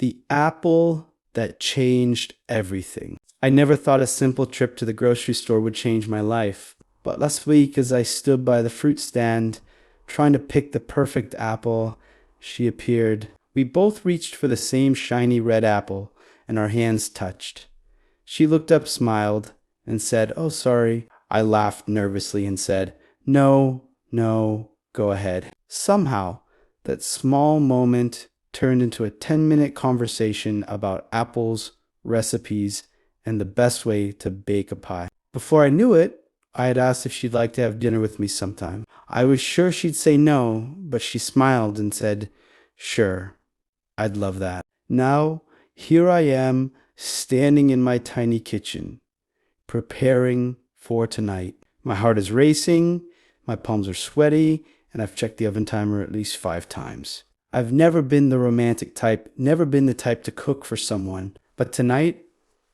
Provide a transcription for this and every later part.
The apple that changed everything. I never thought a simple trip to the grocery store would change my life. But last week, as I stood by the fruit stand, trying to pick the perfect apple, she appeared. We both reached for the same shiny red apple, and our hands touched. She looked up, smiled, and said, "Oh, sorry." I laughed nervously and said, No, go ahead." Somehow, that small moment turned into a 10-minute conversation about apples, recipes, and the best way to bake a pie. Before I knew it, I had asked if she'd like to have dinner with me sometime. I was sure she'd say no, but she smiled and said, "Sure, I'd love that." Now, here I am, standing in my tiny kitchen, preparing for tonight. My heart is racing, my palms are sweaty, and I've checked the oven timer at least 5 times. I've never been the romantic type, never been the type to cook for someone, but tonight,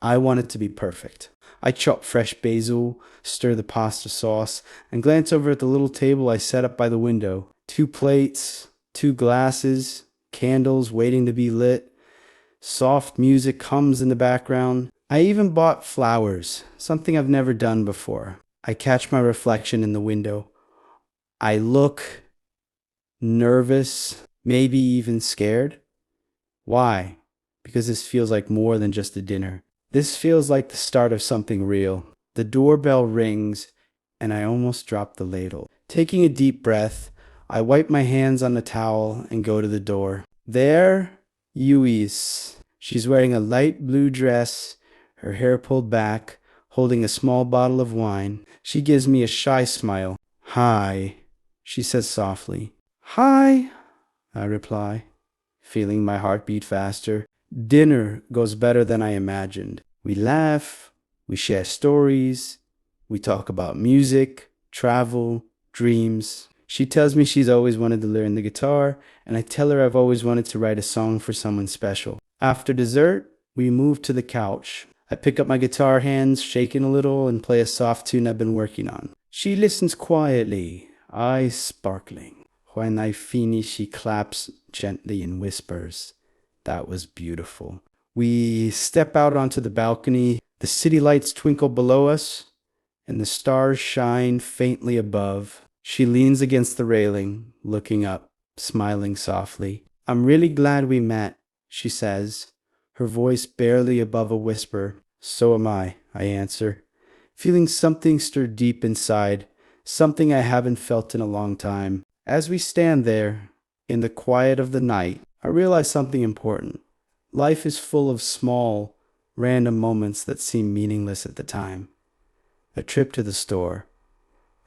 I want it to be perfect. I chop fresh basil, stir the pasta sauce, and glance over at the little table I set up by the window. 2 plates, 2 glasses, candles waiting to be lit. Soft music hums in the background. I even bought flowers, something I've never done before. I catch my reflection in the window. I look nervous, maybe even scared. Why? Because this feels like more than just a dinner. This feels like the start of something real. The doorbell rings, and I almost drop the ladle. Taking a deep breath, I wipe my hands on the towel and go to the door. There, Yuis. She's wearing a light blue dress, her hair pulled back, holding a small bottle of wine. She gives me a shy smile. "Hi," she says softly. "Hi," I reply, feeling my heart beat faster. Dinner goes better than I imagined. We laugh, we share stories, we talk about music, travel, dreams. She tells me she's always wanted to learn the guitar, and I tell her I've always wanted to write a song for someone special. After dessert, we move to the couch. I pick up my guitar hands, shaking a little, and play a soft tune I've been working on. She listens quietly, eyes sparkling. When I finish, she claps gently and whispers, "That was beautiful." We step out onto the balcony. The city lights twinkle below us, and the stars shine faintly above. She leans against the railing, looking up, smiling softly. "I'm really glad we met," she says, her voice barely above a whisper. "So am I answer, feeling something stir deep inside, something I haven't felt in a long time. As we stand there, in the quiet of the night, I realize something important. Life is full of small, random moments that seem meaningless at the time. A trip to the store,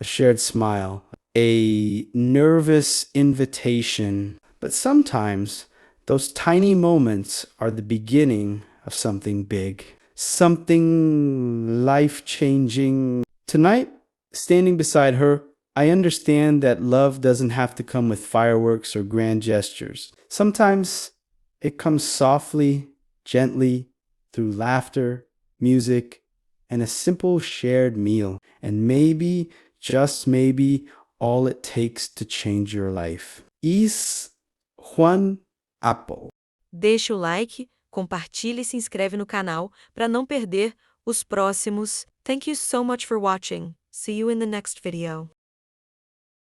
a shared smile, a nervous invitation. But sometimes, those tiny moments are the beginning of something big, something life-changing. Tonight, standing beside her, I understand that love doesn't have to come with fireworks or grand gestures. Sometimes it comes softly, gently, through laughter, music, and a simple shared meal. And maybe, just maybe, all it takes to change your life. Is Juan Apple. Deixa o like, compartilha e se inscreve no canal para não perder os próximos. Thank you so much for watching. See you in the next video.